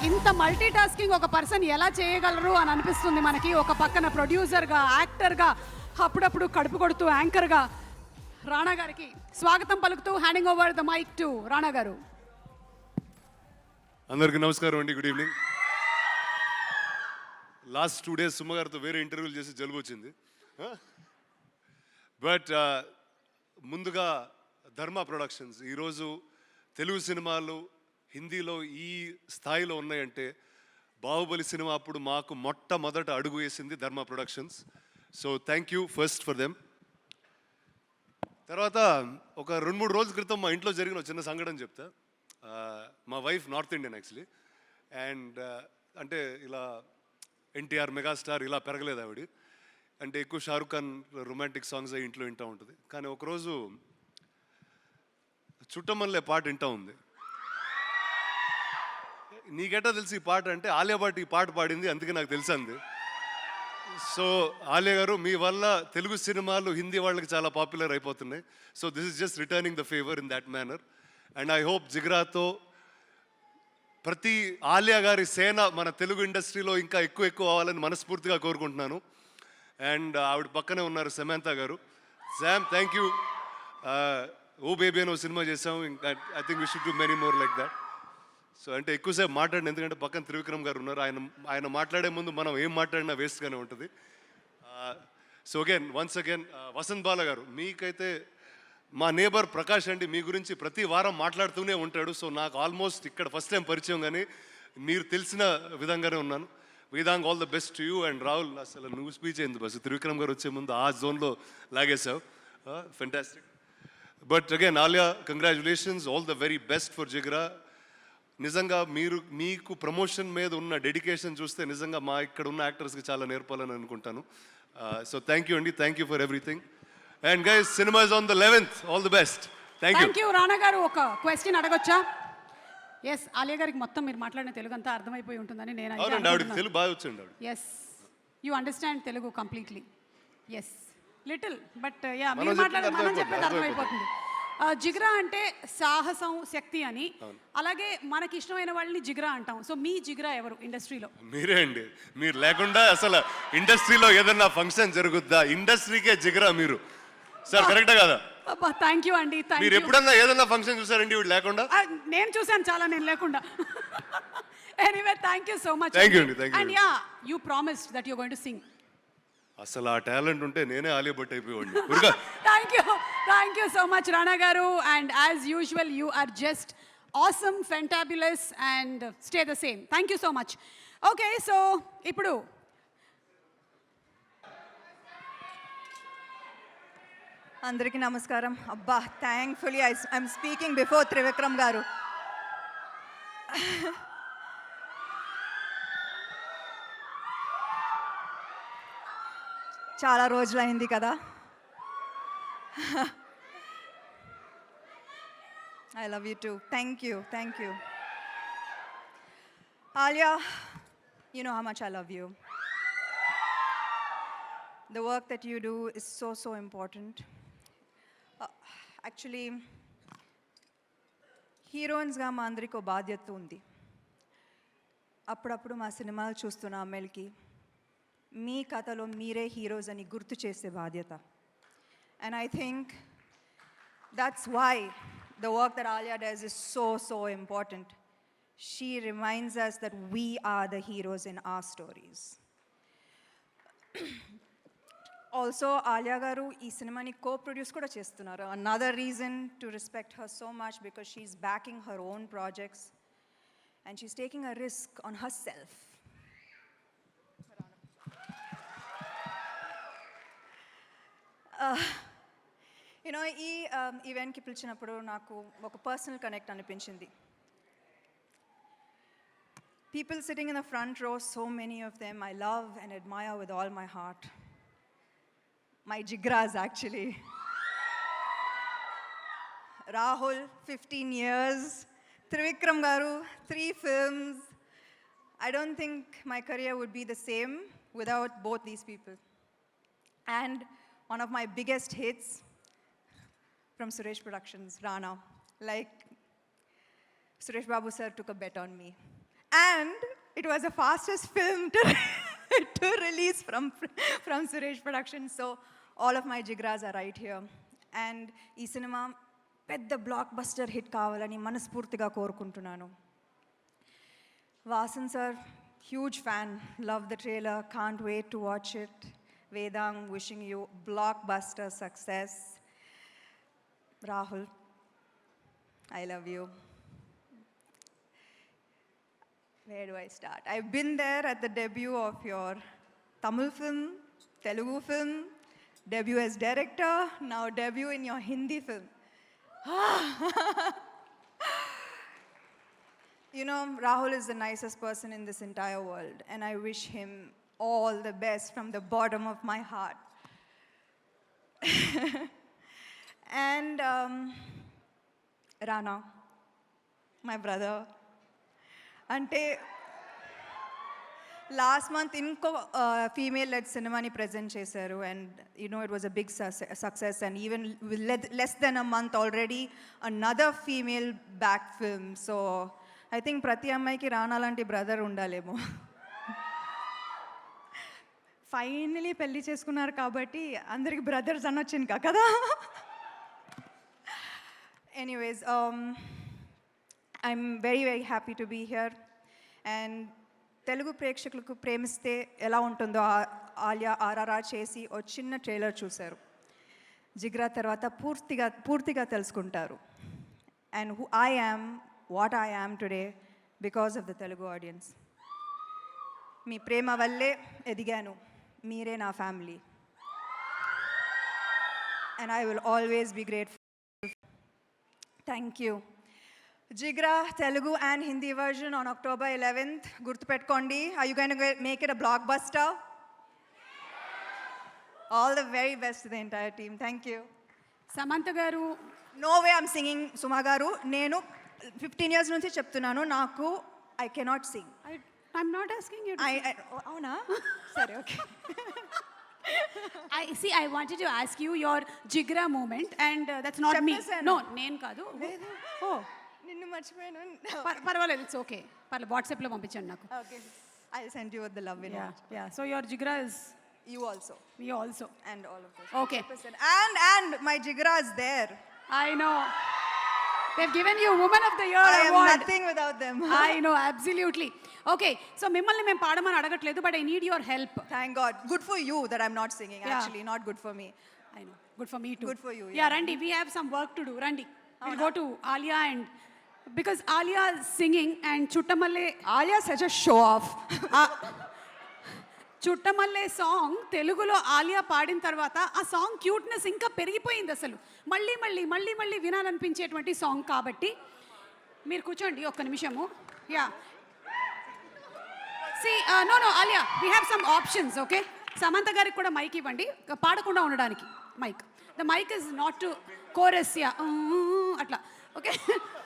ఇంత multi tasking ఒక person ఎలా చేయగలరు అని అనిపిస్తుంది మనకి. ఒక పక్కన ప్రొడ్యూసర్గా, యాక్టర్గా, అప్పుడప్పుడు కడుపు కొడుతూ యాంకర్గా రాణా గారికి స్వాగతం పలుకుతూ handing over the mic to Rana garu. అందరికీ నమస్కారం అండి, good evening. Last 2 days Suma గారితో వేరే ఇంటర్వ్యూలు చేసి జలుబు వచ్చింది. బట్ ముందుగా ధర్మ ప్రొడక్షన్స్ ఈరోజు తెలుగు సినిమాలు హిందీలో ఈ స్థాయిలో ఉన్నాయంటే బాహుబలి సినిమా అప్పుడు మాకు మొట్టమొదట అడుగు వేసింది ధర్మ productions. So thank you first for them. తర్వాత ఒక 2-3 రోజుల క్రితం మా ఇంట్లో జరిగిన చిన్న సంఘటన చెప్తా. మా wife north Indian actually, and అంటే ఇలా ఎన్టీఆర్ మెగాస్టార్ ఇలా పెరగలేదు ఆవిడ. అంటే ఎక్కువ షారుఖ్ ఖాన్ రొమాంటిక్ సాంగ్స్ అవి ఇంట్లో వింటూ ఉంటుంది. కానీ ఒకరోజు చుట్టమల్లే పాట వింటూ ఉంది. నీకెట్టా తెలిసి ఈ పాట అంటే ఆలియా భట్ ఈ పాట పాడింది, అందుకే నాకు తెలుసు అంది. సో ఆలియా గారు, మీ వల్ల తెలుగు సినిమాలు హిందీ వాళ్ళకి చాలా పాపులర్ అయిపోతున్నాయి. So this is just returning the favour in that manner. And I hope జిగ్రాతో ప్రతి ఆలియా గారి సేన మన తెలుగు ఇండస్ట్రీలో ఇంకా ఎక్కువ అవ్వాలని మనస్ఫూర్తిగా కోరుకుంటున్నాను. అండ్ ఆవిడ పక్కనే ఉన్నారు Samantha garu. Sam, thank you. Oh Baby అని ఒక సినిమా చేసాం. ఇంకా I think we should do many more like that. So అంటే ఎక్కువసేపు మాట్లాడిన, ఎందుకంటే పక్కన త్రివిక్రమ్ గారు ఉన్నారు. ఆయన మాట్లాడే ముందు మనం ఏం మాట్లాడినా వేస్ట్గానే ఉంటుంది. సో వన్స్ అగైన్ వసంత్ బాల గారు, మీకైతే మా నేబర్ ప్రకాష్ అండి, మీ గురించి ప్రతి వారం మాట్లాడుతూనే ఉంటాడు. సో నాకు ఆల్మోస్ట్ ఇక్కడ ఫస్ట్ టైం పరిచయం, కానీ మీరు తెలిసిన విధంగానే ఉన్నాను. Vedang, all the best to you. And Rahul, అసలు నువ్వు స్పీచ్ అయింది బస్, త్రివిక్రమ్ గారు వచ్చే ముందు ఆ జోన్లో లాగేసావు. Fantastic. But again Alia, congratulations, all the very best for Jigra. నిజంగా మీకు ప్రమోషన్ మీద ఉన్న డెడికేషన్ చూస్తే నిజంగా మా ఇక్కడ ఉన్న యాక్టర్స్కి చాలా నేర్పాలని అనుకుంటాను. సో థ్యాంక్ యూ అండి, thank you for everything. And guys, cinema is on the 11th. All the best. Thank you. Rana గారు, ఒక క్వశ్చన్ అడగొచ్చా? ఎస్, ఆలియా గారికి మొత్తం మీరు మాట్లాడిన తెలుగు అంతా అర్థమైపోయి ఉంటుందని నేను తెలుగు బాగా వచ్చింది. Yes, you understand Telugu completely. Yes, little, but yeah, మీరు మాట్లాడే మనం చెప్పేది అర్థమైపోతుంది. జిగ్రా అంటే సాహసం, శక్తి అని. అలాగే మనకి ఇష్టమైన వాళ్ళని జిగ్రా అంటాం. సో మీ జిగ్రా ఎవరు ఇండస్ట్రీలో? మీరే అండి. మీరు లేకుండా అసలు ఇండస్ట్రీలో ఏదన్నా ఫంక్షన్ జరుగుద్దా? ఇండస్ట్రీకే జిగ్రా మీరు. సార్, కరెక్టా కదా? థ్యాంక్ యూ అండి. మీరు ఎప్పుడన్నా ఏదన్నా ఫంక్షన్ చూసారండి వీడు లేకుండా? నేను చూసాను చాలా, నేను లేకుండా. Anyway, thank you so much. Thank you అండి, thank you. And yeah, you promised that you are going to sing. అసలు ఆ టాలెంట్ ఉంటే నేనే ఆలియా భట్ అయిపోయాడు. Thank you so much Rana గారు. And as usual you are just awesome, fantabulous, and stay the same. Thank you so much. Okay, so ఇప్పుడు అందరికీ నమస్కారం. అబ్బా, thankfully I'm speaking before Trivikram గారు. చాలా రోజులైంది కదా. I love you two. Thank you. Alia, you know how much I love you. The work that you do is so important. Actually, హీరోయిన్స్గా మా అందరికీ ఒక బాధ్యత ఉంది. అప్పుడప్పుడు మా సినిమాలు చూస్తున్న అమ్మాయిలకి మీ కథలో మీరే హీరోస్ అని గుర్తు చేసే బాధ్యత. And I think that's why the work that Alia does is so important. She reminds us that we are the heroes in our stories. Also Alia garu ఈ సినిమాని కో-ప్రొడ్యూస్ కూడా చేస్తున్నారు. Another reason to respect her so much, because she's backing her own projects and she's taking a risk on her self. You know, ఈ ఈవెంట్కి పిలిచినప్పుడు నాకు ఒక personal connect అనిపించింది. People sitting in the front row, so many of them I love and admire with all my heart. My jigras, actually. Rahul, 15 years. Trivikram garu, 3 films. I don't think my career would be the same without both these people. And one of my biggest hits from Suresh Productions, Rana. Like, Suresh Babu sir took a bet on me. And it was the fastest film to, to release from Suresh Productions. So all of my jigras are right here. And ఈ cinema పెద్ద block buster hit కావాలని మనస్ఫూర్తిగా కోరుకుంటున్నాను. Vasan sir, huge fan, love the trailer, can't wait to watch it. Vedang, wishing you blockbuster success. Rahul, I love you. Where do I start? I've been there at the debut of your Tamil film, Telugu film, debut as director, now debut in your Hindi film. You know, Rahul is the nicest person in this entire world, and I wish him all the best from the bottom of my heart. And Rana, my brother, ante last month inko female led cinema ni present chesaru, and you know it was a big success, and even with less than a month already another female back film. So I think ప్రతి అమ్మాయికి రానా లాంటి brother ఉండాలేమో. Finally పెళ్లి చేసుకున్నారు కాబట్టి అందరికి brothers అనొచ్చు ఇంకా కదా. Anyways, I'm very very happy to be here. And Telugu ప్రేక్షకులకు ప్రేమిస్తే ఎలా ఉంటుందో ఆలియా ఆర్ఆర్ఆర్ చేసి ఓ చిన్న ట్రైలర్ చూశారు. జిగ్రా తర్వాత పూర్తిగా తెలుసుకుంటారు. And who I am, what I am today because of the Telugu audience. మీ ప్రేమ వల్లే ఎదిగాను, మీరే నా family. And I will always be grateful. Thank you. Jigra, Telugu and Hindi version on October 11th. Gurtupetkondi. Are you going to make it a blockbuster? All the very best to the entire team. Thank you. Samantha garu, No way I'm singing, Suma garu. నేను 15 years నుంచి చెప్తున్నాను, నాకు I cannot Singh. I'm not asking you to అవునా? సరే, okay. I wanted to ask you your jigra moment, and that's not me. చెప్పేశాను. No, నేను కాదు. ఓ, నిన్ను మర్చిపోయాను. పర్వాలేదు, ఇట్స్ ఓకే. పర్లేదు, వాట్సాప్లో పంపించండి నాకు. Okay, I send you the love in. Yeah, so your jigra is You also. me also. And all of us. Okay. And my jigra is there. I know. They've given you Woman of the Year I am award. nothing without them. I know, absolutely. Okay, so మిమ్మల్ని మేము పాడమని అడగట్లేదు, but I need your help. Thank God. Good for you that I'm not singing. Yeah. Actually, not good for me. I know, good for me too. Good for you, Yeah, yeah. Randi, we have some work to do. Randi, we'll go to Alia, and because Alia is singing and Chuttamalle, Alia is such a show off. Chuttamalle song తెలుగులో ఆలియా పాడిన తర్వాత ఆ song cuteness ఇంకా పెరిగిపోయింది. అసలు మళ్ళీ మళ్ళీ మళ్ళీ మళ్ళీ వినాలనిపించేటువంటి సాంగ్ కాబట్టి మీరు కూర్చోండి ఒక్క నిమిషము. Yeah, see no Alia, we have some options. Okay, Samantha గారికి కూడా మైక్ ఇవ్వండి, పాడకుండా ఉండడానికి mic. The mic is not to chorus. Yeah, అట్లా. ఓకే,